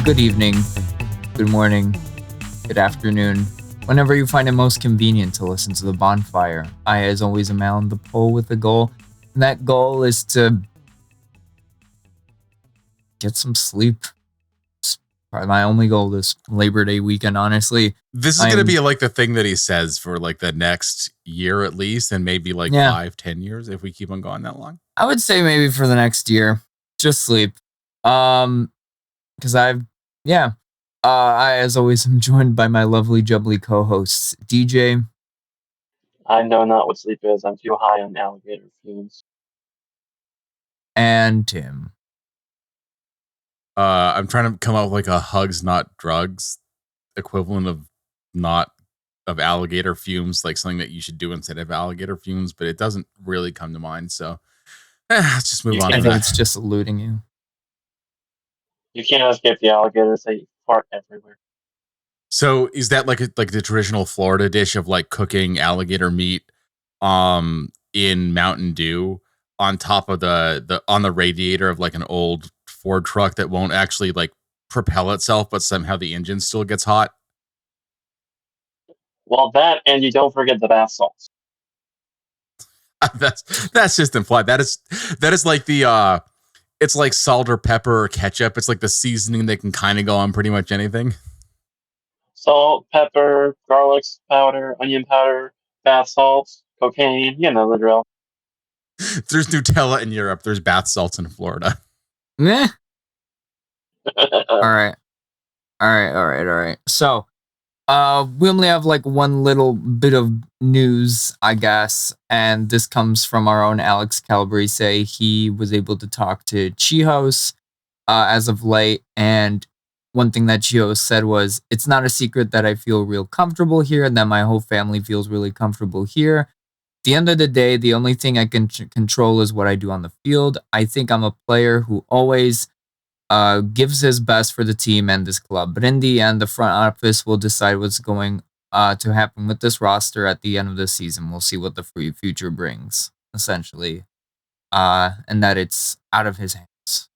good evening, good morning, good afternoon, whenever you find it most convenient to listen to the Bonfire. I, as always, am on the pole with a goal, and that goal is to get some sleep. It's probably my only goal this Labor Day weekend, honestly. This is going to be like the thing that he says for like the next year at least, and maybe like 5-10 years if we keep on going that long. I would say maybe for the next year, just sleep. Because I, as always, am joined by my lovely, jubbly co-hosts, DJ. I know not what sleep is. I'm too high on alligator fumes. And Tim. I'm trying to come up with like a hugs, not drugs equivalent of alligator fumes, like something that you should do instead of alligator fumes, but it doesn't really come to mind. So let's just move on. I think it's just eluding you. You can't escape the alligators. They fart everywhere. So is that like the traditional Florida dish of like cooking alligator meat in Mountain Dew on top of the radiator of like an old Ford truck that won't actually like propel itself, but somehow the engine still gets hot? Well, that, and you don't forget the bath salts. That's just implied. That is like the it's like salt or pepper or ketchup. It's like the seasoning that can kind of go on pretty much anything. Salt, pepper, garlic powder, onion powder, bath salts, cocaine, you know the drill. There's Nutella in Europe. There's bath salts in Florida. Meh. All right. So, we only have like one little bit of news, I guess, and this comes from our own Alex Calabrese. He was able to talk to Chihos as of late, and one thing that Chihos said was, "It's not a secret that I feel real comfortable here, and that my whole family feels really comfortable here. At the end of the day, the only thing I can control is what I do on the field. I think I'm a player who always gives his best for the team and this club. But in the end, the front office will decide what's going to happen with this roster at the end of the season. We'll see what the future brings, essentially. And that it's out of his hands.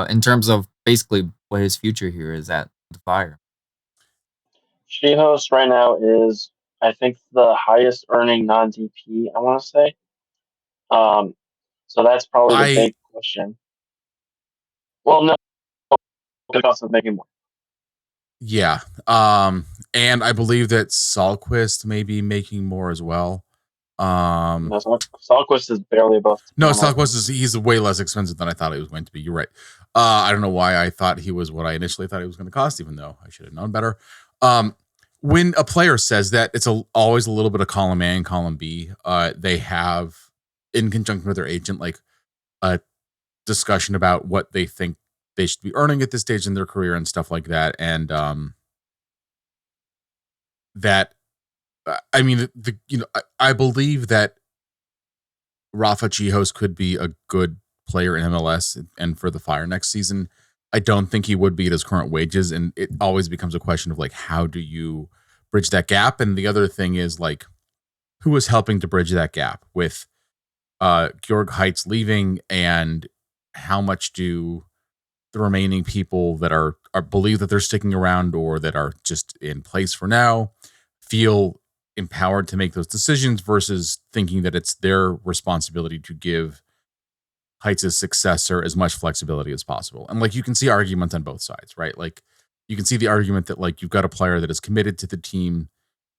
In terms of basically what his future here is at the Fire. Chihos right now is, I think, the highest earning non-DP, I want to say. So that's probably the big question. Well, no, because of making more. Yeah. And I believe that Sahlquist may be making more as well. No, Sahlquist is barely above. No, Sahlquist he's way less expensive than I thought he was going to be. You're right. I don't know why I thought he was what I initially thought he was going to cost, even though I should have known better. When a player says that, it's always a little bit of column A and column B. They have, in conjunction with their agent, like a discussion about what they think they should be earning at this stage in their career and stuff like that. And I mean, I believe that Rafa Chihos could be a good player in MLS and for the Fire next season. I don't think he would be at his current wages, and it always becomes a question of like, how do you bridge that gap? And the other thing is like, who is helping to bridge that gap with Georg Heitz leaving, and how much do the remaining people that are believe that they're sticking around or that are just in place for now feel empowered to make those decisions versus thinking that it's their responsibility to give Heitz's successor as much flexibility as possible. And like, you can see arguments on both sides, right? Like, you can see the argument that like, you've got a player that is committed to the team,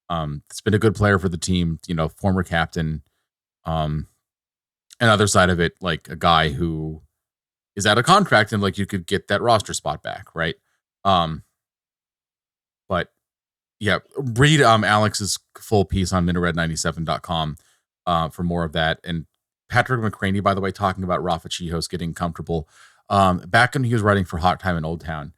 that's been a good player for the team, former captain, and other side of it, like a guy who is out of contract and like you could get that roster spot back, right? But yeah, read Alex's full piece on minaret97.com for more of that. And Patrick McCraney, by the way, talking about Rafa Chihos getting comfortable. Back when he was writing for Hot Time in Old Town,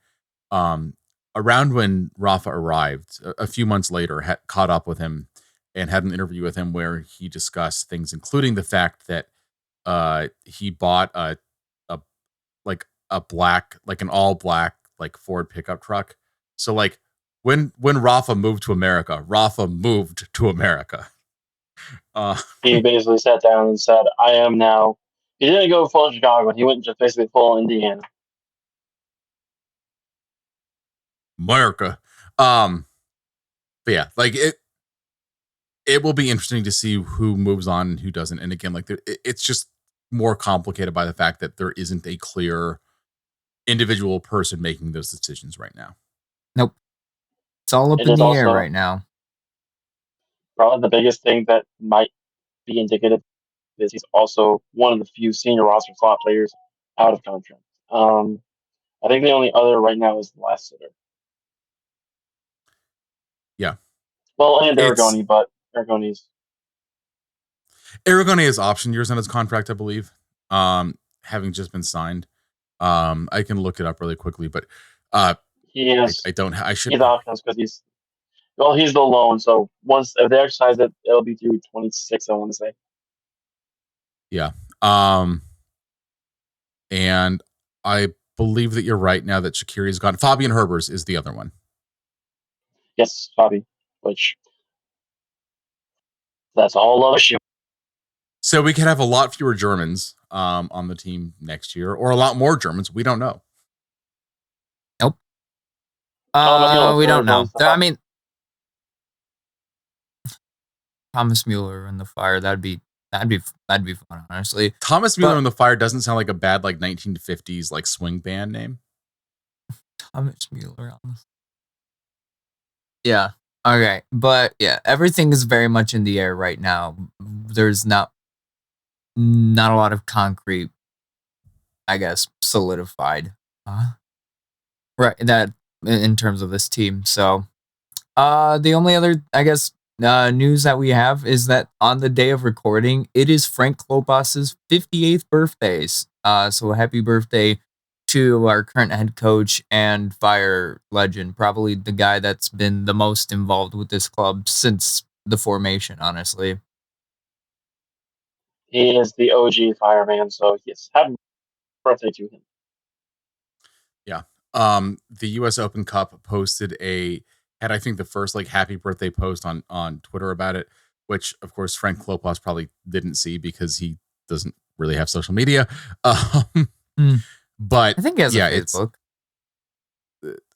around when Rafa arrived, a few months later, caught up with him and had an interview with him where he discussed things, including the fact that he bought an all black like Ford pickup truck. So like when Rafa moved to America, Rafa moved to America. He basically sat down and said, "I am now." He didn't go full Chicago. He went just basically full Indiana. America. But yeah, like it will be interesting to see who moves on and who doesn't. And again, like it's just more complicated by the fact that there isn't a clear individual person making those decisions right now. Nope. It's all up It in is the air also right now. probably the biggest thing that might be indicative is he's also one of the few senior roster slot players out of contract. I think the only other right now is the last sitter. Yeah. Well, and Aragoni, but Aragoni has option years on his contract, I believe, having just been signed. I can look it up really quickly, but he is. I don't. I should. He's options because he's the loan. So once if they exercise it, it'll be through 26. I want to say. Yeah. And I believe that you're right now that Shaqiri is gone. Fabian Herbers is the other one. Yes, Fabi. Which that's a whole other issue. So we could have a lot fewer Germans on the team next year, or a lot more Germans. We don't know. Nope. We don't know. I mean, Thomas Mueller in the Fire. That'd be fun, honestly. Thomas Mueller in the Fire doesn't sound like a bad like 1950s like swing band name. Thomas Mueller on this. Yeah. Okay. But yeah, everything is very much in the air right now. There's not a lot of concrete, I guess, solidified. Right. That in terms of this team. So the only other, I guess, news that we have is that on the day of recording, it is Frank Klopas' 58th birthdays. So happy birthday to our current head coach and Fire legend, probably the guy that's been the most involved with this club since the formation, honestly. He is the OG fireman, so yes, happy birthday to him. Yeah. The US Open Cup had I think the first like happy birthday post on Twitter about it, which of course Frank Klopas probably didn't see because he doesn't really have social media. But I think he has a Facebook.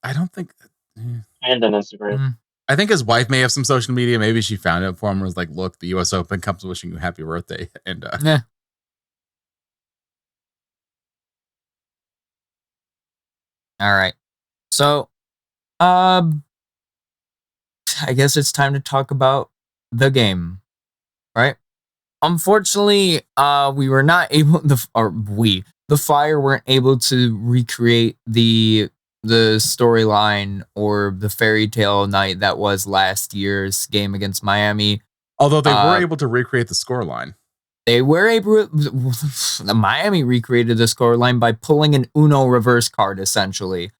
I don't think. And an Instagram. I think his wife may have some social media. Maybe she found it for him and was like, look, the US Open Cup's wishing you happy birthday. And All right. So I guess it's time to talk about the game. Right? Unfortunately, we were not able the Fire weren't able to recreate the storyline or the fairy tale night that was last year's game against Miami. Although they were able to recreate the scoreline. They were able. Miami recreated the scoreline by pulling an Uno reverse card, essentially,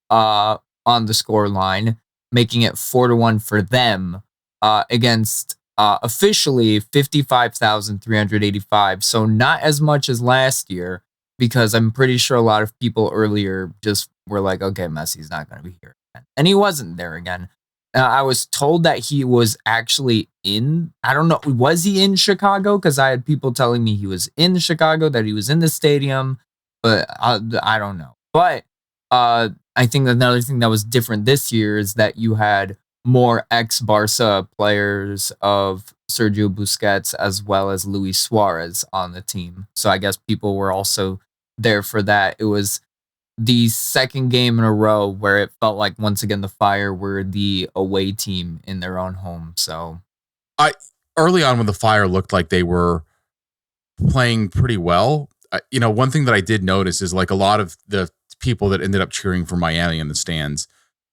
on the scoreline, making it 4-1 for them against officially 55,385. So not as much as last year, because I'm pretty sure a lot of people earlier just were like, okay, Messi's not going to be here again. And he wasn't there again. I was told that he was actually I don't know, was he in Chicago? Because I had people telling me he was in Chicago, that he was in the stadium, but I don't know. But I think another thing that was different this year is that you had more ex-Barca players of Sergio Busquets as well as Luis Suarez on the team. So I guess people were also there for that. It was the second game in a row where it felt like once again the Fire were the away team in their own home. So early on when the Fire looked like they were playing pretty well, one thing that I did notice is like a lot of the people that ended up cheering for Miami in the stands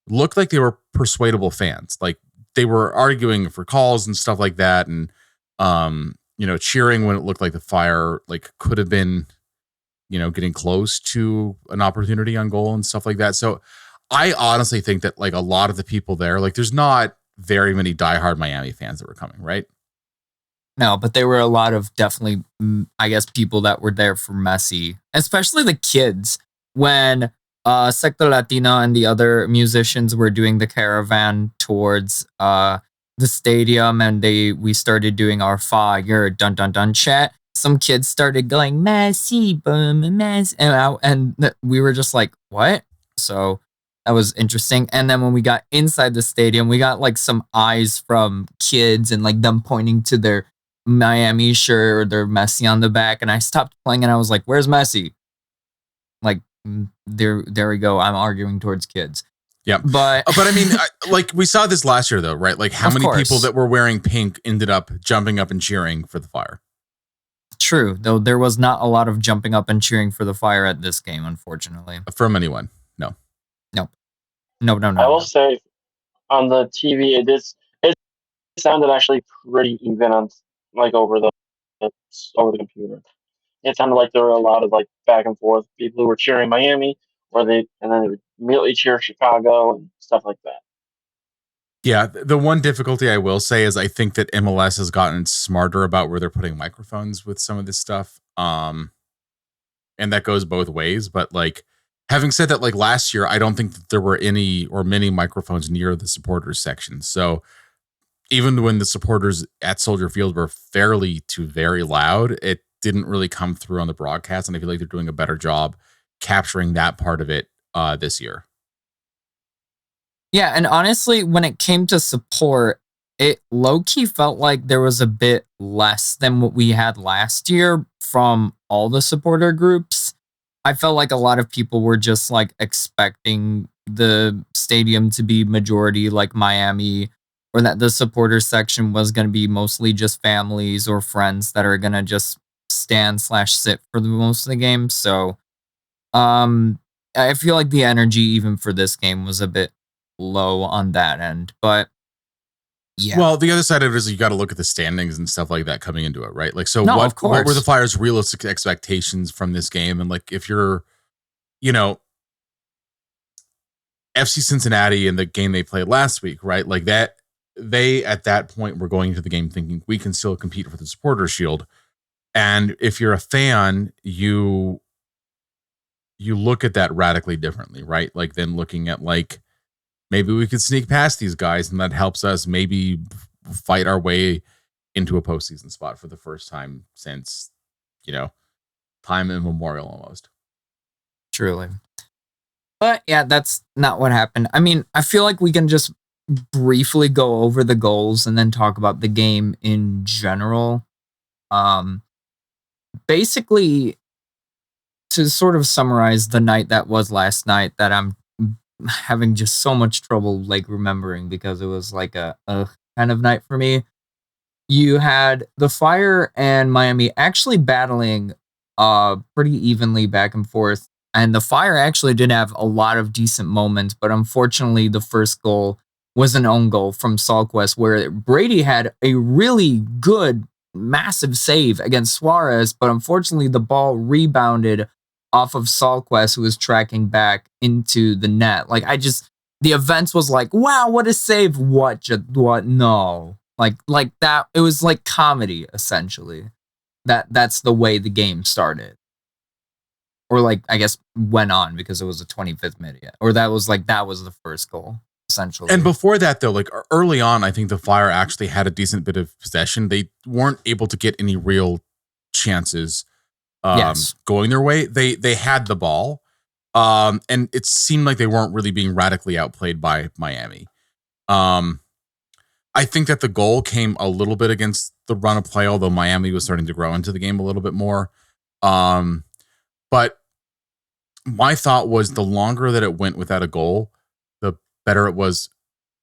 looked like they were persuadable fans. Like they were arguing for calls and stuff like that. And, cheering when it looked like the Fire like could have been, getting close to an opportunity on goal and stuff like that. So I honestly think that like a lot of the people there, like there's not very many diehard Miami fans that were coming, right? No, but there were a lot of definitely, I guess, people that were there for Messi, especially the kids. When Sector Latino and the other musicians were doing the caravan towards the stadium, and we started doing our Fire dun dun dun chat. Some kids started going Messi, boom, Messi, and we were just like, what? So That was interesting. And then when we got inside the stadium, we got like some eyes from kids and like them pointing to their Miami shirt or their Messi on the back. And I stopped playing and I was like, where's Messi? Like, there we go. I'm arguing towards kids. Yeah. But I mean, like we saw this last year though, right? Like how many people that were wearing pink ended up jumping up and cheering for the Fire? True, though there was not a lot of jumping up and cheering for the Fire at this game, unfortunately. From anyone. No. No. I will say on the TV, it sounded actually pretty even on like over the computer. It sounded like there were a lot of like back and forth people who were cheering Miami, and then they would immediately cheer Chicago and stuff like that. Yeah, the one difficulty I will say is I think that MLS has gotten smarter about where they're putting microphones with some of this stuff. And that goes both ways. But like, having said that, like last year, I don't think that there were any or many microphones near the supporters section. So even when the supporters at Soldier Field were fairly to very loud, it didn't really come through on the broadcast. And I feel like they're doing a better job capturing that part of it this year. Yeah, and honestly, when it came to support, it low-key felt like there was a bit less than what we had last year from all the supporter groups. I felt like a lot of people were just like expecting the stadium to be majority like Miami, or that the supporter section was going to be mostly just families or friends that are going to just stand/sit for the most of the game. So I feel like the energy even for this game was a bit low on that end, but yeah. Well, the other side of it is you got to look at the standings and stuff like that coming into it, right? Like, so No, what of course. were the Fire's realistic expectations from this game? And like, if you're, FC Cincinnati and the game they played last week, right? Like that, they at that point were going into the game thinking we can still compete for the supporter shield. And if you're a fan, you look at that radically differently, right? Like then looking at like, maybe we could sneak past these guys and that helps us maybe fight our way into a postseason spot for the first time since, time immemorial almost. Truly. But yeah, that's not what happened. I mean, I feel like we can just briefly go over the goals and then talk about the game in general. Basically, to sort of summarize the night that was last night that I'm having just so much trouble like remembering because it was like a kind of night for me. You had the Fire and Miami actually battling pretty evenly back and forth, and the Fire actually did have a lot of decent moments, but unfortunately the first goal was an own goal from Salquest where Brady had a really good massive save against Suarez, but unfortunately the ball rebounded off of Salquest, who was tracking back into the net. Like the events was like, wow, what a save! What? No, like that. It was like comedy essentially. That's the way the game started, or like I guess went on because it was a 25th minute, or that was the first goal essentially. And before that though, like early on, I think the Fire actually had a decent bit of possession. They weren't able to get any real chances. Going their way. They had the ball. And it seemed like they weren't really being radically outplayed by Miami. I think that the goal came a little bit against the run of play, although Miami was starting to grow into the game a little bit more. But my thought was the longer that it went without a goal, the better it was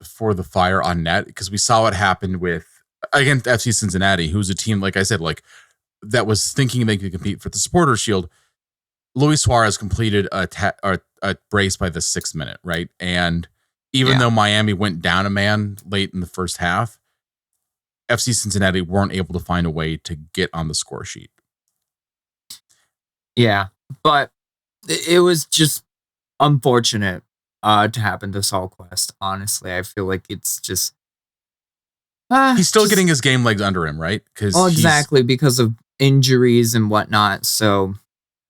for the Fire on net, because we saw what happened against FC Cincinnati, who's a team, like I said, like that was thinking they could compete for the supporter shield. Luis Suarez completed a brace by the 6th minute, right? And even though Miami went down a man late in the first half, FC Cincinnati weren't able to find a way to get on the score sheet. Yeah, but it was just unfortunate to happen to Salquest. Honestly, I feel like it's just he's still getting his game legs under him, right? Exactly, because of injuries and whatnot. So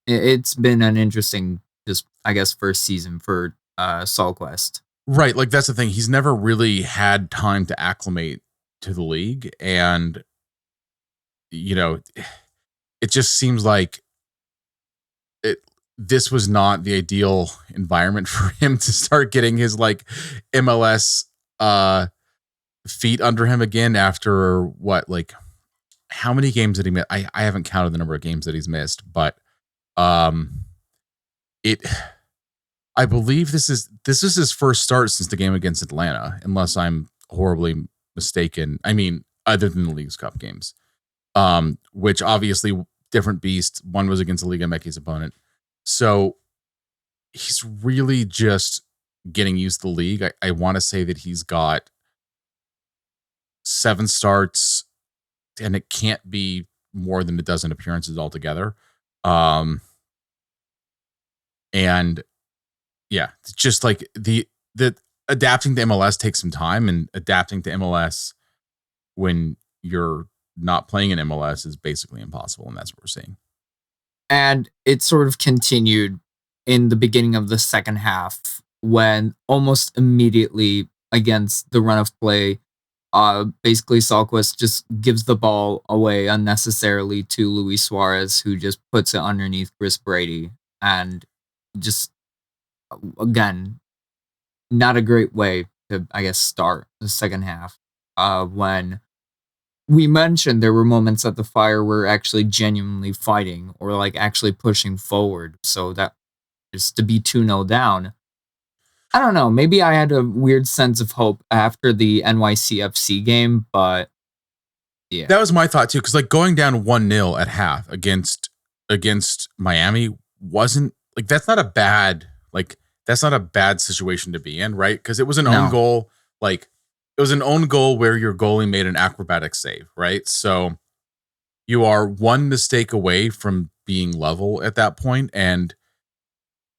it's been an interesting, just I guess, first season for Salquest. Right, like that's the thing. He's never really had time to acclimate to the league, and it just seems like this was not the ideal environment for him to start getting his like MLS feet under him again after what, like, how many games did he miss? I haven't counted the number of games that he's missed, but it I believe this is his first start since the game against Atlanta, unless I'm horribly mistaken. I mean, other than the Leagues Cup games, which obviously different beast. One was against the Liga MX opponent, so he's really just getting used to the league. I want to say that he's got 7 starts, and it can't be more than a dozen appearances altogether. And yeah, just like the adapting to MLS takes some time, and adapting to MLS when you're not playing in MLS is basically impossible, and that's what we're seeing. And it sort of continued in the beginning of the second half when almost immediately against the run of play, basically Salquist just gives the ball away unnecessarily to Luis Suarez, who just puts it underneath Chris Brady. And just, again, not a great way to, I guess, start the second half. When we mentioned there were moments that the Fire were actually genuinely fighting or like actually pushing forward. So that just to be 2-0 down. I don't know. Maybe I had a weird sense of hope after the NYCFC game, but yeah. That was my thought too, because like going down 1-0 at half against Miami wasn't like that's not a bad situation to be in, right? Because it was an own goal, like it was an own goal where your goalie made an acrobatic save, right? So you are one mistake away from being level at that point, and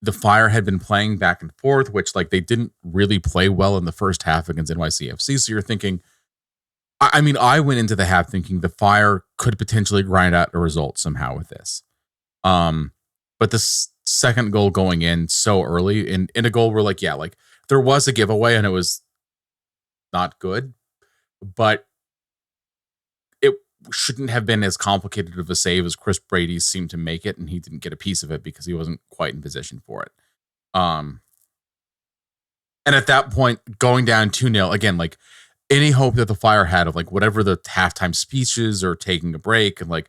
the Fire had been playing back and forth, which like they didn't really play well in the first half against NYCFC. So you're thinking, I mean, I went into the half thinking the Fire could potentially grind out a result somehow with this. But the second goal going in so early in a goal where like, yeah, like there was a giveaway and it was not good, but it shouldn't have been as complicated of a save as Chris Brady seemed to make it, and he didn't get a piece of it because he wasn't quite in position for it. And at that point, going down 2-0, again, like any hope that the Fire had of like whatever the halftime speeches or taking a break and like,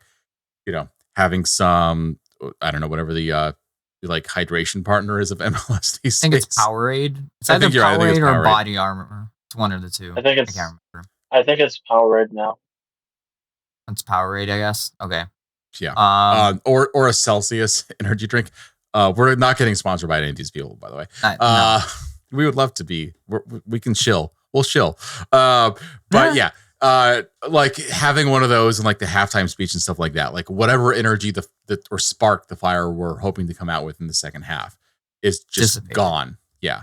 you know, having some, I don't know, whatever the like hydration partner is of MLS these I think days. it's Powerade. It's either Powerade or Body Armor. It's one of the two. I can't remember. I think it's Powerade now. It's Powerade, I guess. Okay. Yeah. Or a Celsius energy drink. We're not getting sponsored by any of these people, by the way. No. We would love to be. We can chill. We'll chill. But yeah. Like having one of those and like the halftime speech and stuff like that, like whatever energy or spark the Fire were hoping to come out with in the second half is just dissipated. Gone. Yeah.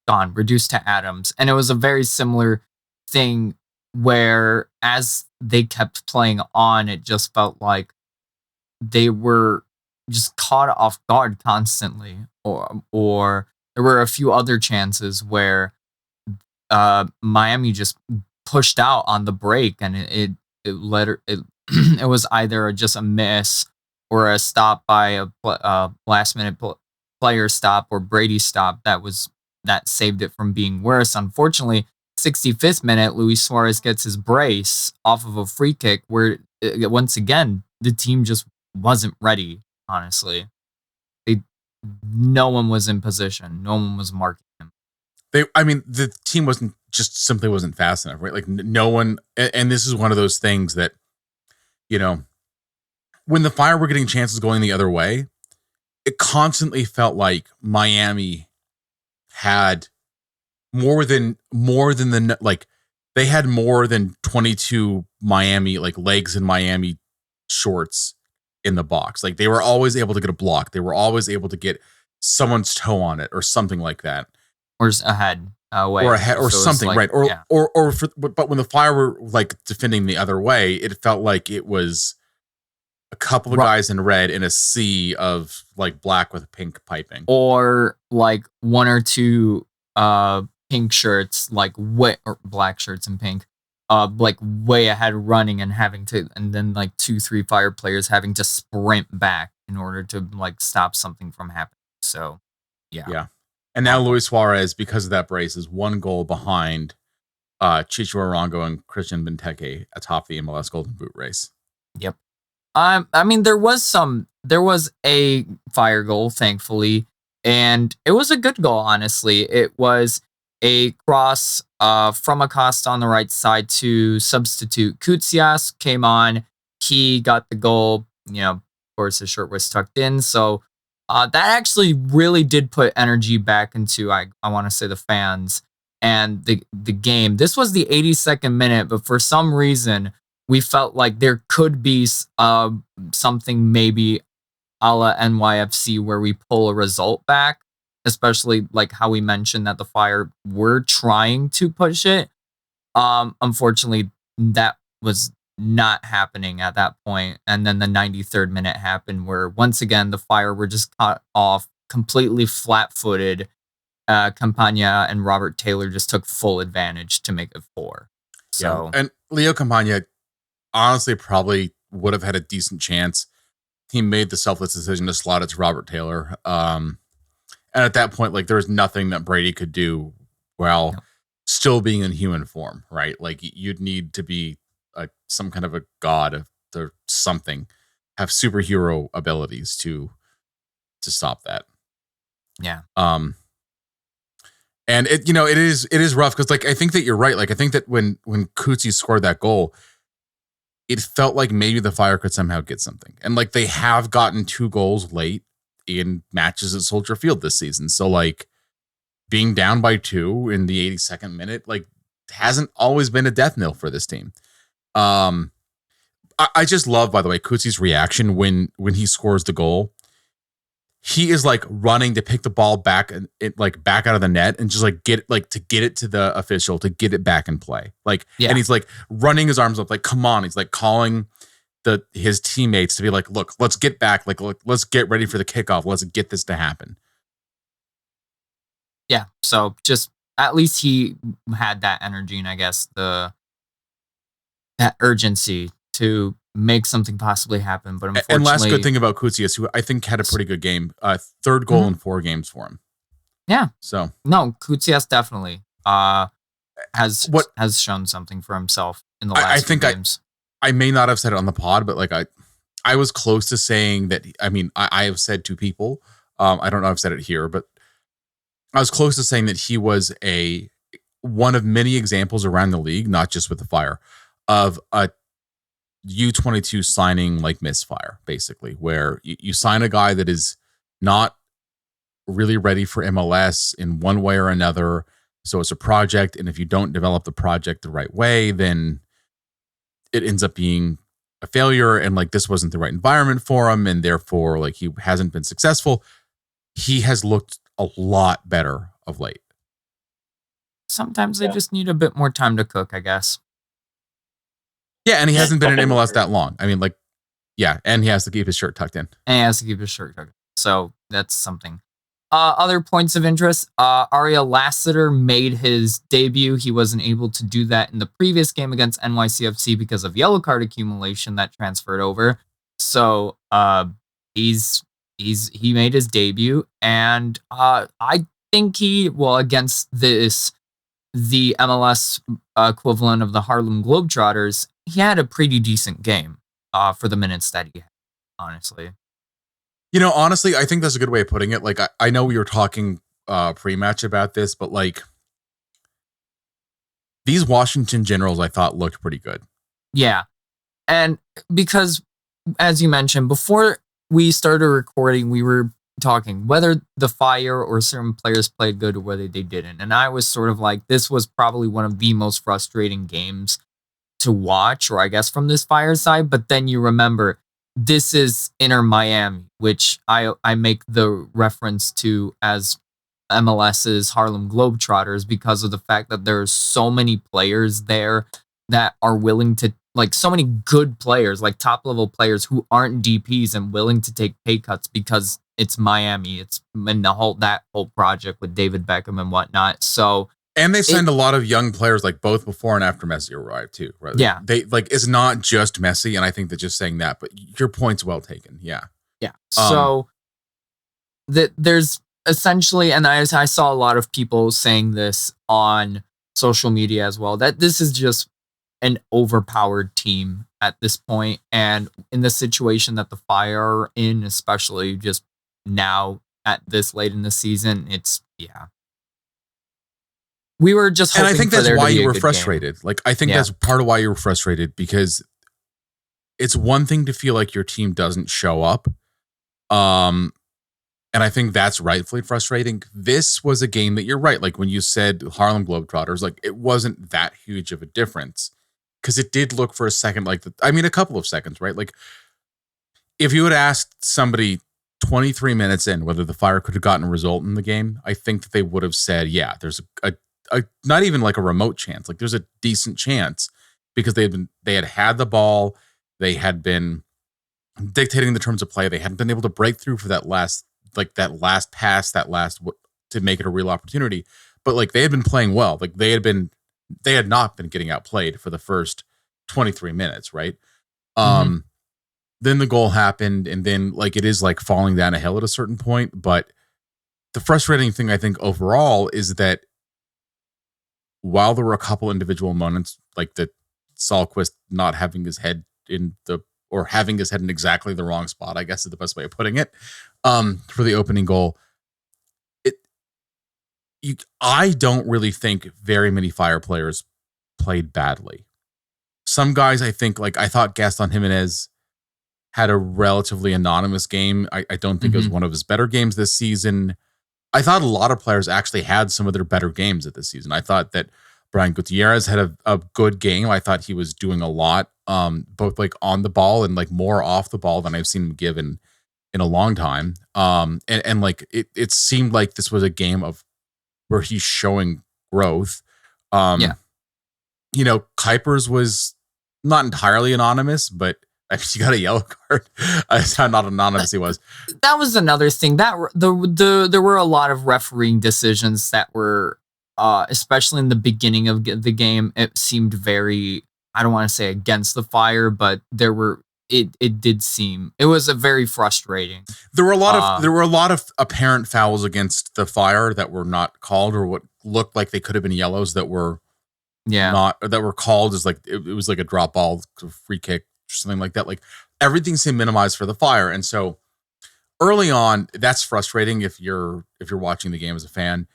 Gone, reduced to atoms. And it was a very similar thing where as they kept playing on, it just felt like they were just caught off guard constantly. Or there were a few other chances where Miami just pushed out on the break, and it was either just a miss or a stop by a last minute player stop or Brady stop that saved it from being worse. Unfortunately, 65th minute, Luis Suarez gets his brace off of a free kick where once again the team just wasn't ready. Honestly, no one was in position. No one was marking him. The team simply wasn't fast enough, right? Like no one, and this is one of those things that, you know, when the Fire were getting chances going the other way, it constantly felt like Miami had more than like they had more than 22 Miami like legs in Miami shorts in the box. Like they were always able to get a block. They were always able to get someone's toe on it or something like that. Or ahead. Or ahead, or so something, like, right? But when the Fire were like defending the other way, it felt like it was a couple of guys in red in a sea of like black with pink piping, or like one or two pink shirts, like or black shirts and pink, like way ahead running and having to, and then like 2-3 Fire players having to sprint back in order to like stop something from happening. So, yeah. And now Luis Suarez, because of that brace, is 1 goal behind Chicho Arango and Christian Benteke atop the MLS Golden Boot race. Yep. I mean, there was a Fire goal, thankfully, and it was a good goal, honestly. It was a cross from Acosta on the right side to substitute. Kutsias came on. He got the goal. Of course, his shirt was tucked in. So that actually really did put energy back into, I want to say, the fans and the game. This was the 82nd minute, but for some reason, we felt like there could be something maybe a la NYFC where we pull a result back, especially like how we mentioned that the Fire were trying to push it. Unfortunately, that was not happening at that point. And then the 93rd minute happened where once again, the Fire were just caught off completely flat-footed. Campagna and Robert Taylor just took full advantage to make it 4. So, and Leo Campagna honestly probably would have had a decent chance. He made the selfless decision to slot it to Robert Taylor. And at that point, like, there's nothing that Brady could do while still being in human form, right? Like, you'd need to be some kind of a god or something, have superhero abilities to stop that. Yeah. And it is rough because, like, I think that you're right. Like, I think that when Kutsi scored that goal, it felt like maybe the Fire could somehow get something. And like, they have gotten 2 goals late in matches at Soldier Field this season. So like, being down by 2 in the 82nd minute, like, hasn't always been a death knell for this team. I just love, by the way, Kutsi's reaction when he scores the goal. He is like running to pick the ball back and back out of the net and just like get it to the official to get it back in play. Like, and he's like running his arms up, like, come on. He's like calling his teammates to be like, look, let's get back. Like, look, let's get ready for the kickoff. Let's get this to happen. Yeah. So just at least he had that energy and I guess that urgency to make something possibly happen. But unfortunately, and last good thing about Kutsias, who I think had a pretty good game, 3rd goal in 4 games for him. Yeah. So no, Kutsias definitely has shown something for himself in the last few games. I may not have said it on the pod, but like I was close to saying that. I mean, I have said to people, I don't know if I've said it here, but I was close to saying that he was one of many examples around the league, not just with the Fire, of a U22 signing like misfire, basically, where you sign a guy that is not really ready for MLS in one way or another. So it's a project. And if you don't develop the project the right way, then it ends up being a failure. And like, this wasn't the right environment for him. And therefore, like, he hasn't been successful. He has looked a lot better of late. Sometimes they just need a bit more time to cook, I guess. Yeah, and he hasn't been in MLS that long. I mean, like, yeah, and he has to keep his shirt tucked in. So that's something. Other points of interest, Ariel Lassiter made his debut. He wasn't able to do that in the previous game against NYCFC because of yellow card accumulation that transferred over. So he made his debut, and I think against the MLS equivalent of the Harlem Globetrotters, he had a pretty decent game for the minutes that he had, honestly. Honestly, I think that's a good way of putting it. Like, I know we were talking pre-match about this, but like, these Washington Generals, I thought, looked pretty good. Yeah. And because, as you mentioned, before we started recording, we were talking whether the Fire or certain players played good or whether they didn't. And I was sort of like, this was probably one of the most frustrating games to watch, or I guess from this Fire side. But then you remember, this is Inter Miami, which I make the reference to as MLS's Harlem Globetrotters because of the fact that there's so many players there that are willing to, like, so many good players, like top level players who aren't DPs and willing to take pay cuts because it's Miami. It's in that whole project with David Beckham and whatnot. So, and they've signed a lot of young players, like both before and after Messi arrived too. Right? Yeah, they like, it's not just Messi, and I think that just saying that, but your point's well taken. Yeah, Yeah. So there's essentially, and I saw a lot of people saying this on social media as well, that this is just an overpowered team at this point, and in the situation that the Fire are in, especially just now at this late in the season, it's we were just hoping and I think for that's there to why be you a were good frustrated. game. Like, I think Yeah. that's part of why you were frustrated, because it's one thing to feel like your team doesn't show up. And I think that's rightfully frustrating. This was a game that, you're right, like when you said Harlem Globetrotters, like it wasn't that huge of a difference, because it did look for a second like a couple of seconds, right? Like if you had asked somebody 23 minutes in whether the Fire could have gotten a result in the game, I think that they would have said, yeah, there's a not even like a remote chance. Like there's a decent chance, because they had the ball, they had been dictating the terms of play, they hadn't been able to break through for that last pass, to make it a real opportunity. But like they had been playing well. Like they had not been getting outplayed for the first 23 minutes, right? Then the goal happened, and then like it is like falling down a hill at a certain point. But the frustrating thing, I think, overall is that while there were a couple individual moments, like the Sahlquist not having his head having his head in exactly the wrong spot, I guess is the best way of putting it, for the opening goal, I don't really think very many Fire players played badly. Some guys, I think, like I thought Gaston Jimenez had a relatively anonymous game. I don't think it was one of his better games this season. I thought a lot of players actually had some of their better games at this season. I thought that Brian Gutierrez had a good game. I thought he was doing a lot, both like on the ball and like more off the ball than I've seen him give in a long time. And like it seemed like this was a game of where he's showing growth. You know, Kuipers was not entirely anonymous, but he got a yellow card. That's how not anonymous he was. That was another thing that there were a lot of refereeing decisions that were, especially in the beginning of the game, it seemed very, I don't want to say against the Fire, but it did seem, it was a very frustrating. There were a lot of apparent fouls against the Fire that were not called, or what looked like they could have been yellows that were that were called as like it was like a drop ball, free kick, something like that. Like everything seemed minimized for the Fire, and so early on, that's frustrating if you're watching the game as a fan.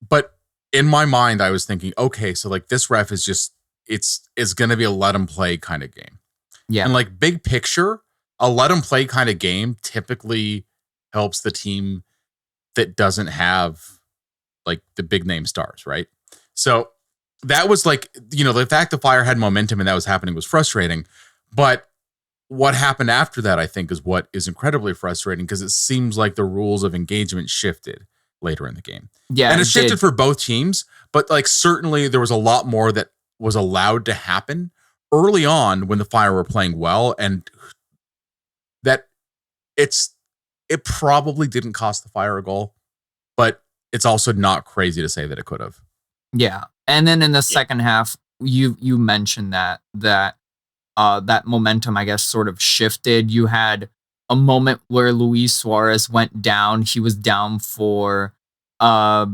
But in my mind, I was thinking, okay, so like this ref is just it's going to be a let him play kind of game. Yeah, and like big picture, a let him play kind of game typically helps the team that doesn't have like the big name stars, right? So that was like, you know, the fact the Fire had momentum and that was happening was frustrating. But what happened after that, I think, is what is incredibly frustrating, because it seems like the rules of engagement shifted later in the game. Yeah, and it shifted for both teams, but like certainly there was a lot more that was allowed to happen early on when the Fire were playing well, and that it probably didn't cost the Fire a goal, but it's also not crazy to say that it could have. Yeah. And then in the second half, you mentioned that momentum, I guess, sort of shifted. You had a moment where Luis Suarez went down. He was down for a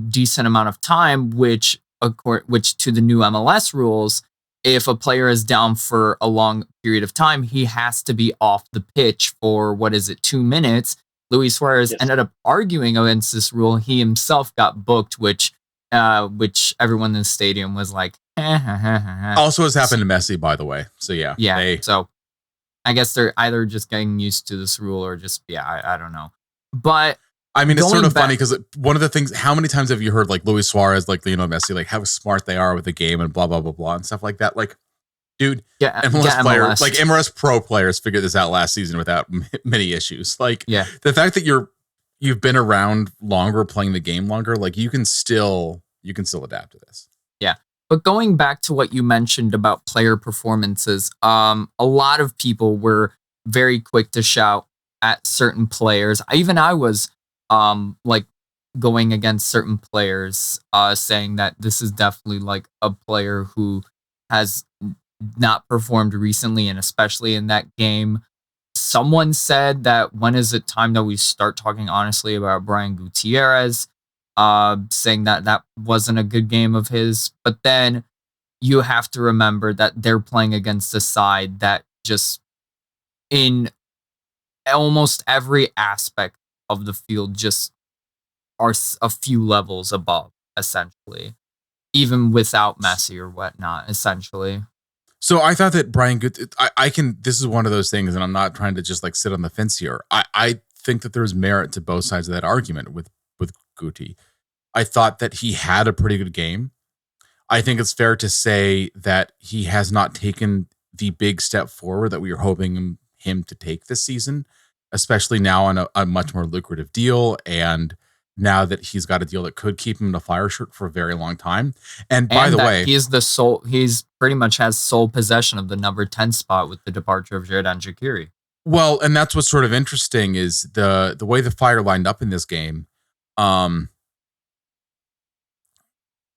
decent amount of time, which to the new MLS rules, if a player is down for a long period of time, he has to be off the pitch for 2 minutes. Luis Suarez ended up arguing against this rule. He himself got booked, which everyone in the stadium was like, Also has happened to Messi, by the way. So yeah. So I guess they're either just getting used to this rule or just, I don't know. But I mean, it's sort of funny because one of the things, how many times have you heard like Luis Suarez, like Lionel Messi, like how smart they are with the game and blah, blah, blah, blah, and stuff like that. Like, dude, MLS players, like MLS pro players figured this out last season without many issues. Like the fact that you've been around longer, playing the game longer, like you can still adapt to this. Yeah. But going back to what you mentioned about player performances, a lot of people were very quick to shout at certain players. I was like going against certain players, saying that this is definitely like a player who has not performed recently, and especially in that game. someone said that when is it time that we start talking honestly about Brian Gutierrez, saying that that wasn't a good game of his. But then you have to remember that they're playing against a side that just in almost every aspect of the field just are a few levels above, essentially, even without Messi or whatnot, essentially. So I thought that Brian Gut, I can, this is one of those things, and I'm not trying to just like sit on the fence here. I think that there's merit to both sides of that argument with Guti. I thought that he had a pretty good game. I think it's fair to say that he has not taken the big step forward that we were hoping him to take this season, especially now on a much more lucrative deal. And now that he's got a deal that could keep him in a Fire shirt for a very long time. And by the way, he's pretty much has sole possession of the number 10 spot with the departure of Xherdan Shaqiri. Well, and that's what's sort of interesting is the way the Fire lined up in this game.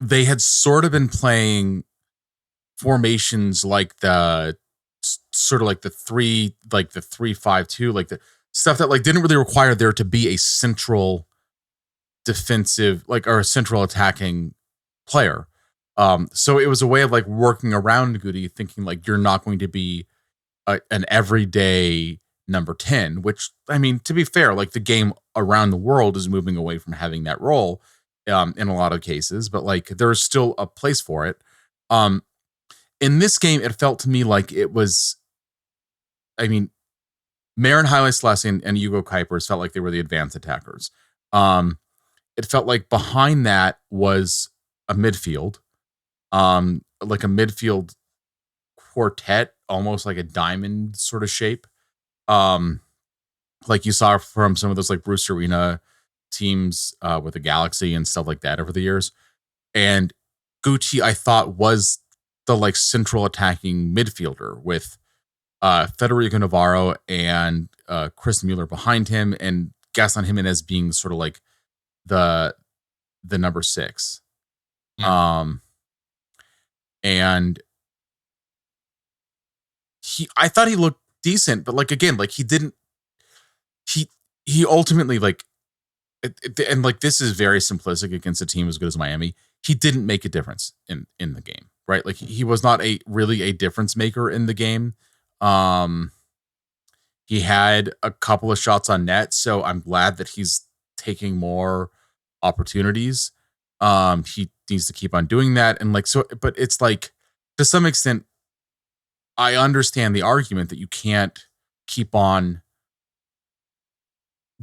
They had sort of been playing formations like the sort of like the 3-5-2, like the stuff that like didn't really require there to be a central defensive, like, or a central attacking player. So it was a way of like working around Goody, thinking like you're not going to be an everyday number 10, which, I mean, to be fair, like the game around the world is moving away from having that role in a lot of cases, but like there's still a place for it. In this game, it felt to me like it was, I mean, Marin Haile Selassie and Hugo Kuipers felt like they were the advanced attackers. It felt like behind that was a midfield, like a midfield quartet, almost like a diamond sort of shape. Like you saw from some of those like Bruce Arena teams with the Galaxy and stuff like that over the years. And Gucci, I thought, was the like central attacking midfielder with Federico Navarro and Chris Mueller behind him, and Gaston Jimenez being sort of like the number 6. Yeah. And I thought he looked decent, but like again, like he ultimately like and like this is very simplistic against a team as good as Miami. He didn't make a difference in the game, right? Like he was not really a difference maker in the game. He had a couple of shots on net, so I'm glad that he's taking more opportunities. He needs to keep on doing that, and like so, but it's like to some extent, I understand the argument that you can't keep on.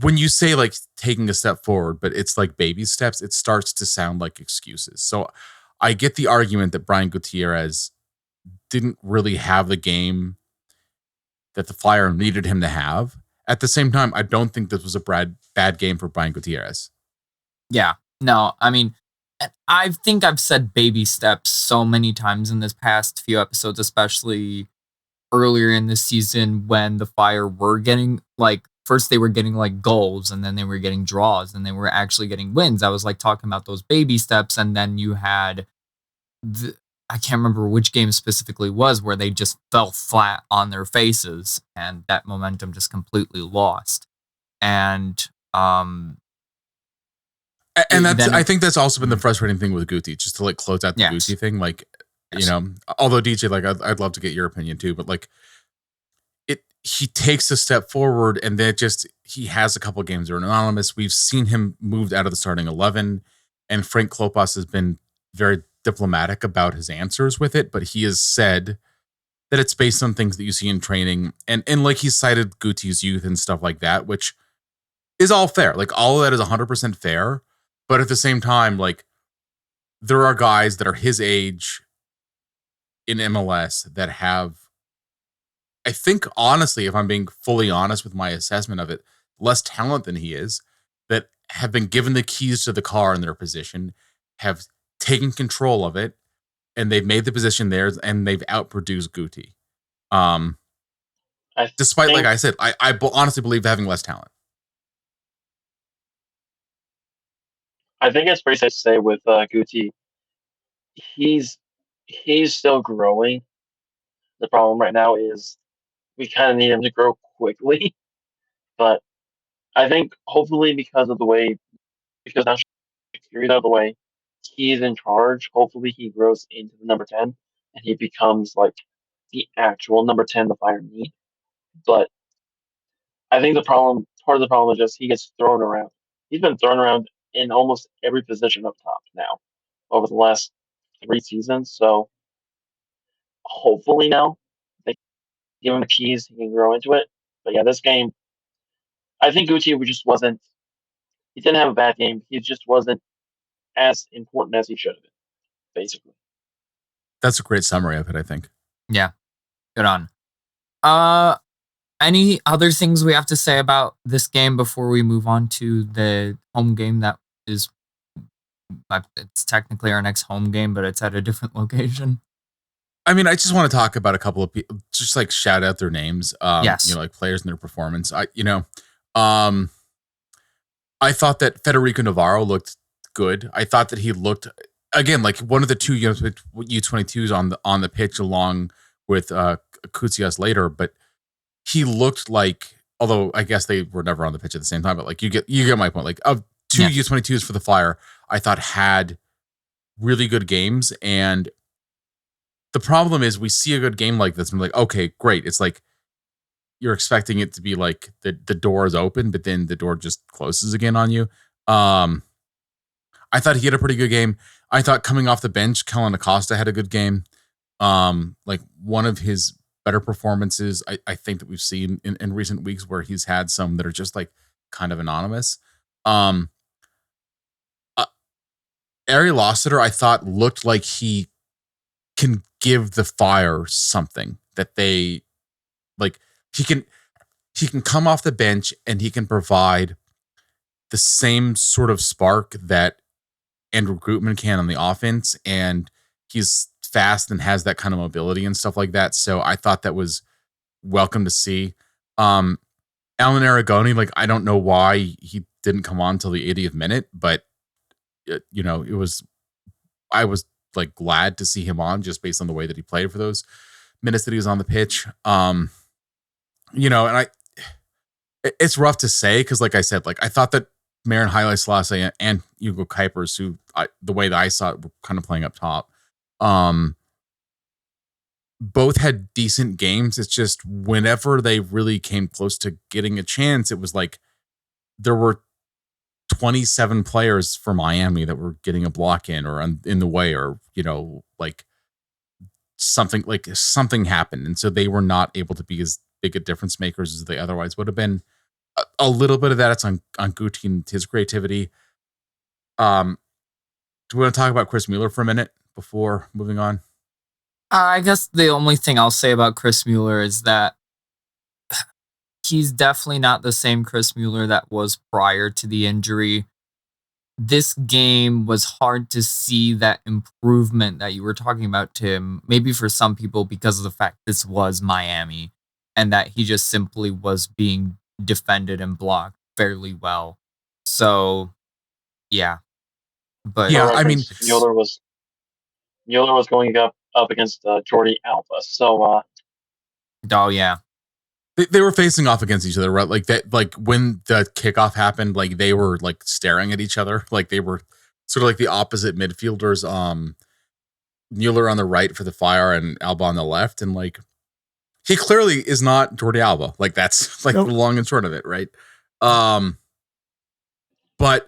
When you say like taking a step forward, but it's like baby steps, it starts to sound like excuses. So I get the argument that Brian Gutierrez didn't really have the game that the Fire needed him to have. At the same time, I don't think this was a bad game for Brian Gutierrez. Yeah, no, I mean, I think I've said baby steps so many times in this past few episodes, especially earlier in the season when the Fire were getting like, first they were getting like goals and then they were getting draws and they were actually getting wins. I was like talking about those baby steps, and then you had I can't remember which game specifically was where they just fell flat on their faces and that momentum just completely lost. And that's I think that's also been the frustrating thing with Guti, just to like close out the Guti thing. Like, you know, although DJ, like I'd love to get your opinion too, but like he takes a step forward and then he has a couple of games that are anonymous. We've seen him moved out of the starting 11, and Frank Klopas has been very diplomatic about his answers with it, but he has said that it's based on things that you see in training, and like he cited Guti's youth and stuff like that, which is all fair. Like all of that is 100% fair, but at the same time, like there are guys that are his age in MLS that have, I think, honestly, if I'm being fully honest with my assessment of it, less talent than he is, that have been given the keys to the car in their position, have taken control of it, and they've made the position theirs, and they've outproduced Guti. Despite, like I said, I honestly believe having less talent. I think it's pretty safe to say with Guti, he's still growing. The problem right now is we kind of need him to grow quickly. But I think hopefully because now Shaqiri's out of the way, he's in charge. Hopefully he grows into the number 10 and he becomes like the actual number 10 the Fire need. But I think part of the problem is just he gets thrown around. He's been thrown around in almost every position up top now over the last 3 seasons. So hopefully now they give him the keys, he can grow into it. But yeah, this game, I think Gucci just wasn't. He didn't have a bad game. He just wasn't as important as he should have been, basically. That's a great summary of it, I think. Yeah, good on. Any other things we have to say about this game before we move on to the home game that is, it's technically our next home game, but it's at a different location? I mean, I just want to talk about a couple of people, just like shout out their names. Yes. Like players and their performance. I thought that Federico Navarro looked good. I thought that he looked, again, like one of the two U22s on the pitch along with Kutsias later, but he looked like, although I guess they were never on the pitch at the same time, but like you get my point. Like of two U22s for the Fire, I thought had really good games. And the problem is we see a good game like this and we're like, okay, great. It's like you're expecting it to be like the door is open, but then the door just closes again on you. I thought he had a pretty good game. I thought coming off the bench, Kellen Acosta had a good game. Like one of his better performances I think that we've seen in recent weeks, where he's had some that are just like kind of anonymous. Ari Lassiter, I thought looked like he can give the Fire something that they like. He can come off the bench and he can provide the same sort of spark that Andrew Gutman can on the offense, and he's fast and has that kind of mobility and stuff like that. So I thought that was welcome to see. Alan Aragoni, like I don't know why he didn't come on till the 80th minute, but I was like glad to see him on just based on the way that he played for those minutes that he was on the pitch. And it's rough to say because, like I said, like I thought that Marin Haile Selassie and Hugo Kuipers, who the way that I saw it, were kind of playing up top, both had decent games. It's just whenever they really came close to getting a chance, it was like there were 27 players for Miami that were getting a block in or in the way, or like something happened, and so they were not able to be as big a difference makers as they otherwise would have been. A little bit of that it's on Guti and his creativity. Do we want to talk about Chris Mueller for a minute before moving on? I guess the only thing I'll say about Chris Mueller is that he's definitely not the same Chris Mueller that was prior to the injury. This game was hard to see that improvement that you were talking about, Tim, maybe for some people because of the fact this was Miami and that he just simply was being defended and blocked fairly well. So, yeah. But yeah, I mean, Mueller was going up against Jordi Alba. So, oh yeah, they were facing off against each other, right? Like that, like when the kickoff happened, like they were like staring at each other, like they were sort of like the opposite midfielders. Mueller on the right for the Fire and Alba on the left, and like he clearly is not Jordi Alba. Like that's like the long and short of it, right? But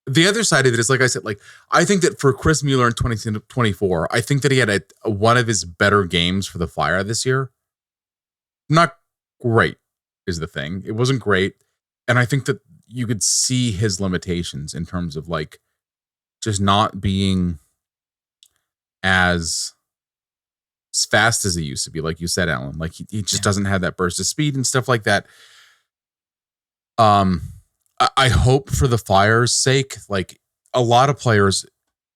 the other side of it is, like I said, like I think that for Chris Mueller in 2024, I think that he had one of his better games for the Fire this year. Not great is the thing. It wasn't great. And I think that you could see his limitations in terms of like just not being as fast as he used to be. Like you said, Alan, like he just doesn't have that burst of speed and stuff like that. I hope for the Fire's sake, like a lot of players,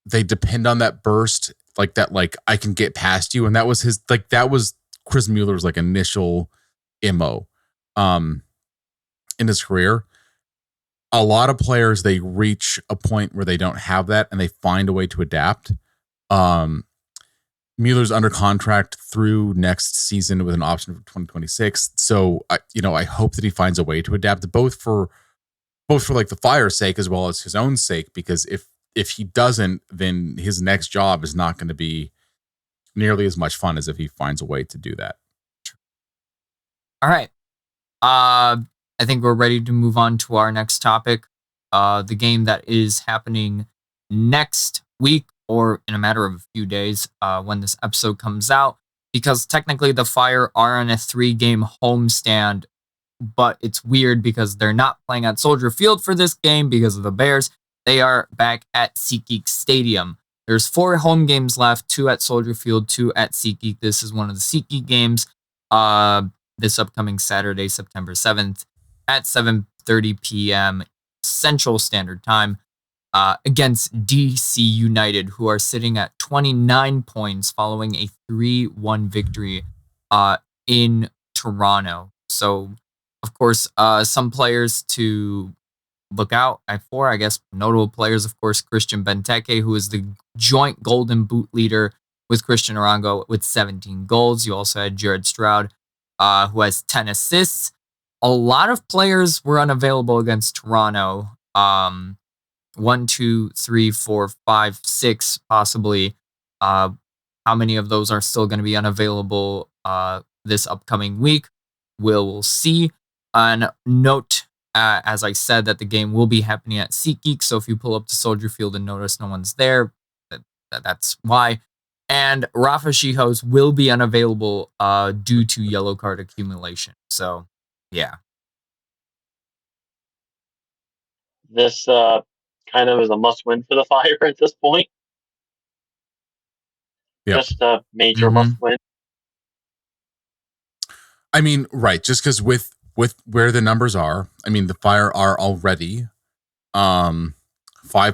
they depend on that burst, like that, like I can get past you. And that was that was Chris Mueller's like initial MO in his career. A lot of players, they reach a point where they don't have that and they find a way to adapt. Mueller's under contract through next season with an option for 2026. So I hope that he finds a way to adapt, both for like the Fire's sake as well as his own sake, because if he doesn't, then his next job is not going to be nearly as much fun as if he finds a way to do that. All right. I think we're ready to move on to our next topic. The game that is happening next week, or in a matter of a few days, when this episode comes out, because technically the Fire are on a 3-game homestand, but it's weird because they're not playing at Soldier Field for this game because of the Bears. They are back at SeatGeek Stadium. There's 4 home games left, 2 at Soldier Field, 2 at SeatGeek. This is one of the SeatGeek games. This upcoming Saturday, September 7th at 7:30 p.m. Central Standard Time against DC United, who are sitting at 29 points following a 3-1 victory in Toronto. So, of course, some players to look out for, I guess, notable players, of course, Christian Benteke, who is the joint Golden Boot leader with Christian Arango with 17 goals. You also had Jared Stroud, who has 10 assists. A lot of players were unavailable against Toronto. 1, 2, 3, 4, 5, 6, possibly. How many of those are still going to be unavailable this upcoming week? We'll see. And note, as I said, that the game will be happening at SeatGeek. So if you pull up to Soldier Field and notice no one's there, that's why. And Rafa Shihos will be unavailable due to yellow card accumulation. So, yeah. This kind of is a must-win for the Fire at this point. Yep. Just a major must-win. I mean, right, just because with where the numbers are, I mean, the Fire are already 5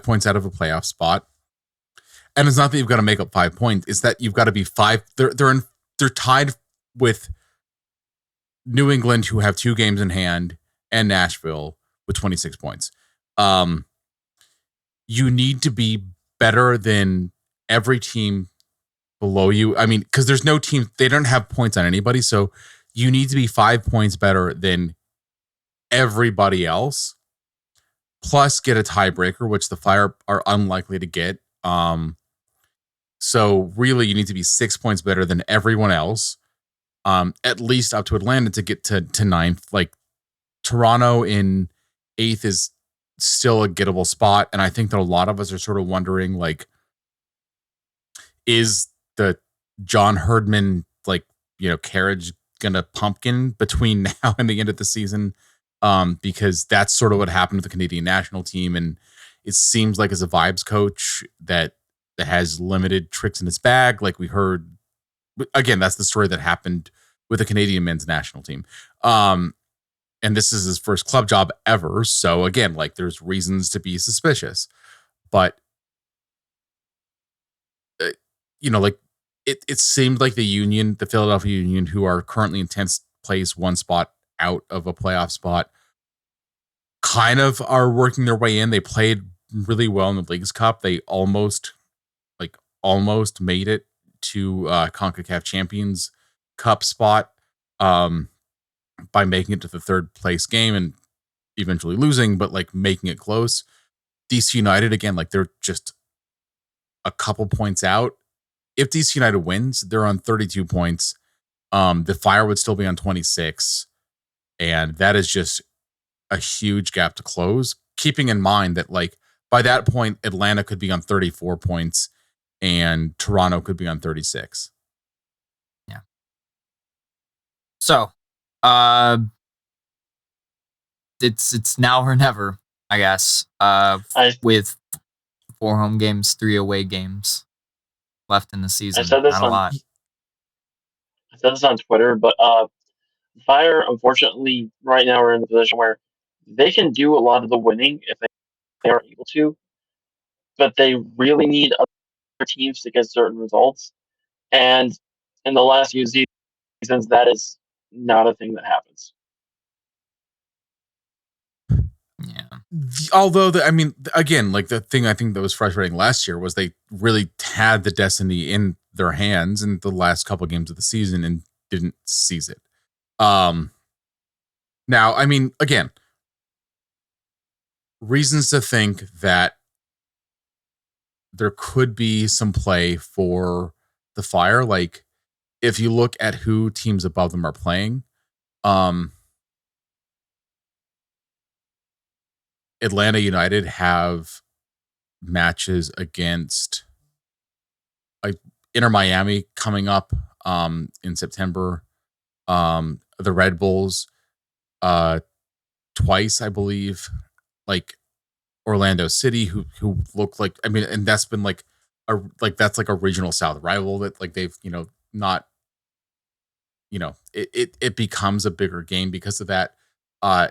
points out of a playoff spot. And it's not that you've got to make up 5 points, it's that you've got to be 5. They're tied with New England, who have 2 games in hand, and Nashville with 26 points. You need to be better than every team below you. I mean, because there's no team, they don't have points on anybody. So you need to be 5 points better than everybody else, plus get a tiebreaker, which the Fire are unlikely to get. So really, you need to be 6 points better than everyone else, at least up to Atlanta to get to 9th. Like, Toronto in 8th is still a gettable spot, and I think that a lot of us are sort of wondering, like, is the John Herdman, like, carriage gonna pumpkin between now and the end of the season? Because that's sort of what happened with the Canadian national team, and it seems like as a vibes coach that has limited tricks in his bag. Like we heard, again, that's the story that happened with the Canadian men's national team. And this is his first club job ever. So again, like there's reasons to be suspicious, but like it seemed like the Philadelphia Union, who are currently in 10th place, 1 spot out of a playoff spot, kind of are working their way in. They played really well in the Leagues Cup. They almost made it to CONCACAF Champions Cup spot by making it to the 3rd place game and eventually losing, but like making it close. DC United, again, like they're just a couple points out. If DC United wins, they're on 32 points. The Fire would still be on 26. And that is just a huge gap to close, keeping in mind that like by that point, Atlanta could be on 34 points and Toronto could be on 36. Yeah. So, it's now or never, I guess. With 4 home games, 3 away games left in the season. I said this on Twitter, but Fire, unfortunately, right now are in the position where they can do a lot of the winning if they are able to, but they really need other teams to get certain results. And in the last few seasons, that is not a thing that happens. Yeah. Although, again, like the thing I think that was frustrating last year was they really had the destiny in their hands in the last couple games of the season and didn't seize it. Now, I mean, again, reasons to think that there could be some play for the Fire. Like, if you look at who teams above them are playing, Atlanta United have matches against Inter Miami coming up in September. The Red Bulls twice, I believe. Like Orlando City, who look like, I mean, and that's been like that's like a regional South rival that like they've not it becomes a bigger game because of that.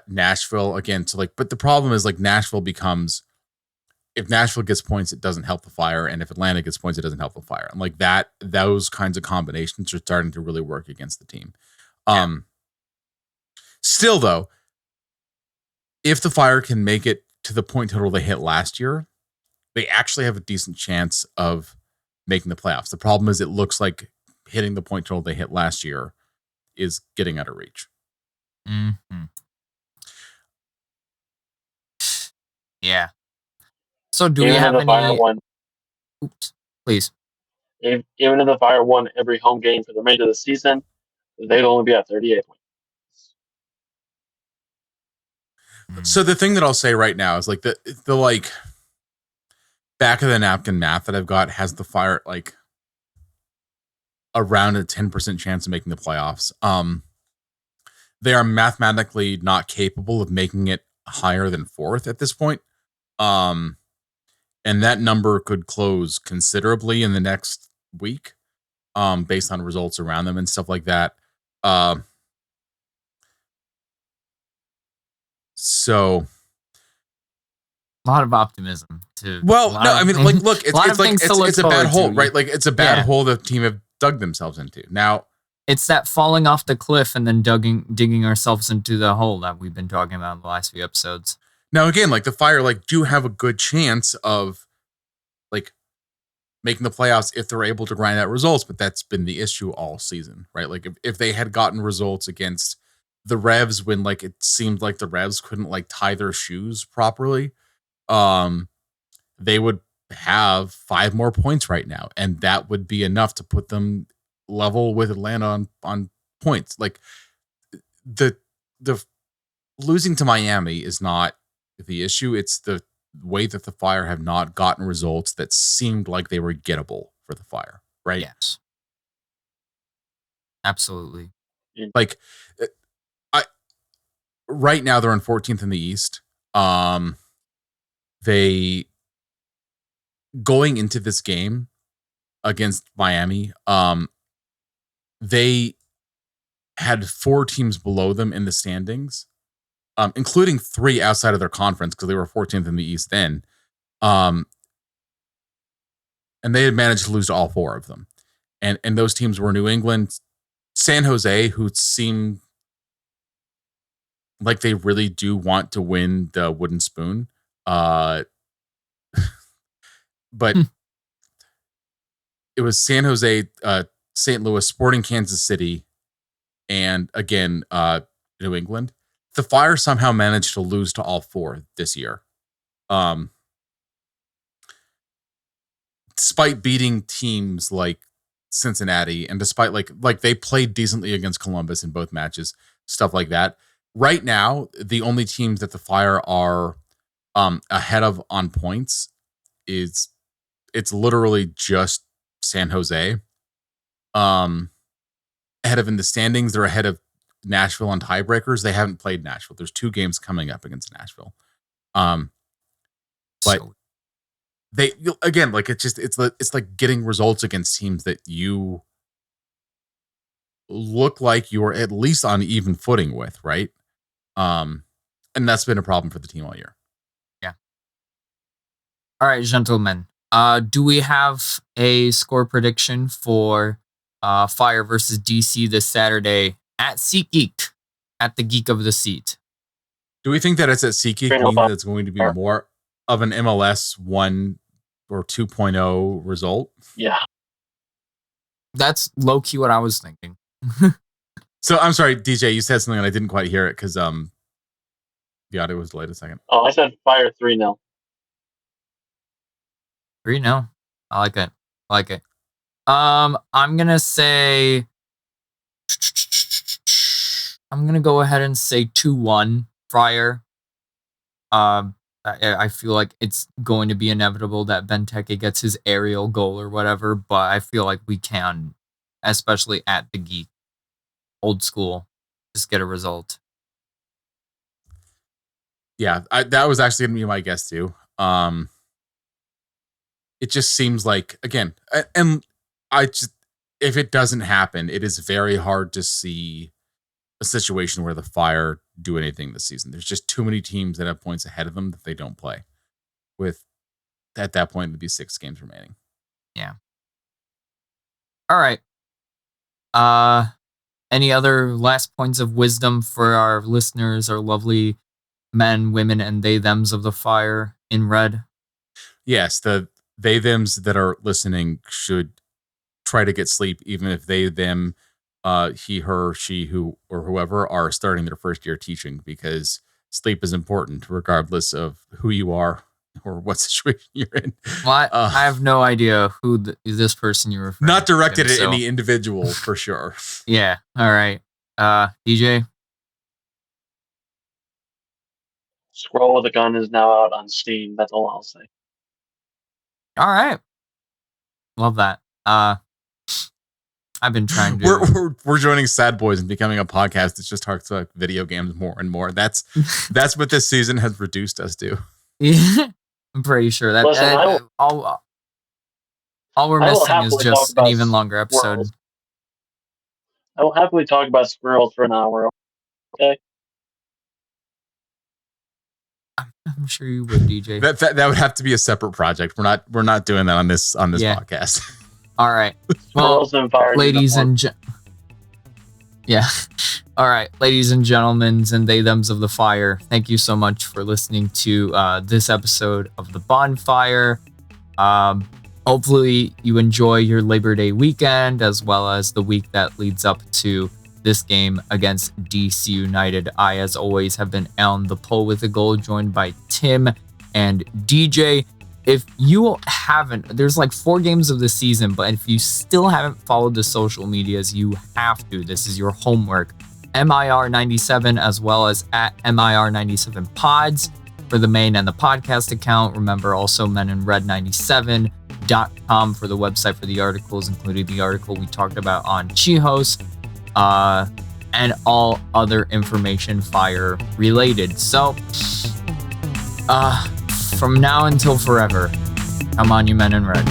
Nashville again, so like, but the problem is like Nashville becomes, if Nashville gets points, it doesn't help the Fire, and if Atlanta gets points, it doesn't help the Fire. And like that, those kinds of combinations are starting to really work against the team. Still though, if the Fire can make it to the point total they hit last year, they actually have a decent chance of making the playoffs. The problem is it looks like hitting the point total they hit last year is getting out of reach. Mm-hmm. Yeah. So do we have any... Fire won, Oops, please. even if the Fire won every home game for the remainder of the season, they'd only be at 38 points. So the thing that I'll say right now is like the like back of the napkin math that I've got has the Fire like around a 10% chance of making the playoffs. They are mathematically not capable of making it higher than fourth at this point. And that number could close considerably in the next week, based on results around them and stuff like that. So a lot of optimism too. Well, no, I mean, like, look, it's a bad hole, right? Like, it's a bad hole the team have dug themselves into. Now, it's that falling off the cliff and then digging ourselves into the hole that we've been talking about in the last few episodes. Now, again, like the Fire, like do have a good chance of like making the playoffs if they're able to grind out results, but that's been the issue all season, right? Like if they had gotten results against the Revs when like it seemed like the Revs couldn't like tie their shoes properly, they would have 5 more points right now, and that would be enough to put them level with Atlanta on points. Like the losing to Miami is not the issue. It's the way that the Fire have not gotten results that seemed like they were gettable for the Fire, right? Yes. Absolutely. Like right now they're in 14th in the East. They going into this game against Miami, they had 4 teams below them in the standings, including 3 outside of their conference because they were 14th in the East then. And they had managed to lose to all 4 of them. And those teams were New England, San Jose, who seemed like they really do want to win the wooden spoon. But it was San Jose, St. Louis, Sporting Kansas City, and again, New England. The Fire somehow managed to lose to all 4 this year. Despite beating teams like Cincinnati and despite like they played decently against Columbus in both matches, stuff like that. Right now, the only teams that the Fire are ahead of on points it's literally just San Jose. Ahead of in the standings, they're ahead of Nashville on tiebreakers. They haven't played Nashville. There's 2 games coming up against Nashville. But they again, like it's like getting results against teams that you look like you're at least on even footing with, right? And that's been a problem for the team all year. Yeah. All right, gentlemen. Do we have a score prediction for Fire versus DC this Saturday at SeatGeek, at the Geek of the Seat? Do we think that it's at SeatGeek means that it's going to be more of an MLS 1 or 2.0 result? Yeah. That's low key what I was thinking. So I'm sorry, DJ, you said something and I didn't quite hear it because the audio was delayed a second. Oh, I said Fire 3-0. 3-0. I like it. I'm gonna say. I'm gonna go ahead and say 2-1 Friar. I feel like it's going to be inevitable that Benteke gets his aerial goal or whatever, but I feel like we can, especially at the Geek, old school, just get a result. Yeah, that was actually going to be my guess too. It just seems like, again, and if it doesn't happen, it is very hard to see a situation where the Fire do anything this season. There's just too many teams that have points ahead of them that they don't play. With at that point, there'd be 6 games remaining. Yeah. All right. Any other last points of wisdom for our listeners, our lovely men, women, and they thems of the Fire in red? Yes, the they thems that are listening should try to get sleep, even if they them he, her, she, who, or whoever are starting their first year teaching, because sleep is important regardless of who you are or what situation you're in. Well, I have no idea who this person you're referring to. Not directed at any individual for sure. Yeah. All right. DJ? Scroll with a Gun is now out on Steam. That's all I'll say. All right. Love that. I've been trying to. We're joining Sad Boys and becoming a podcast that just talks about video games more and more. That's what this season has reduced us to. Yeah, I'm pretty sure that. Listen, all we're missing is just an even longer episode. Squirrels. I will happily talk about squirrels for an hour. Okay. I'm sure you would, DJ. That would have to be a separate project. We're not doing that on this podcast. All right. Well, ladies and yeah. All right, ladies and gentlemen, and they thems of the Fire. Thank you so much for listening to this episode of the Bonfire. Hopefully you enjoy your Labor Day weekend as well as the week that leads up to this game against DC United. I, as always, have been on the Pull with a Goal, joined by Tim and DJ. If you haven't, there's like 4 games of the season, but if you still haven't followed the social medias, you have to. This is your homework. MIR97 as well as at MIR97 Pods for the main and the podcast account. Remember also meninred97.com for the website for the articles, including the article we talked about on Chihos, and all other information Fire related. So, from now until forever, come on, you men in red.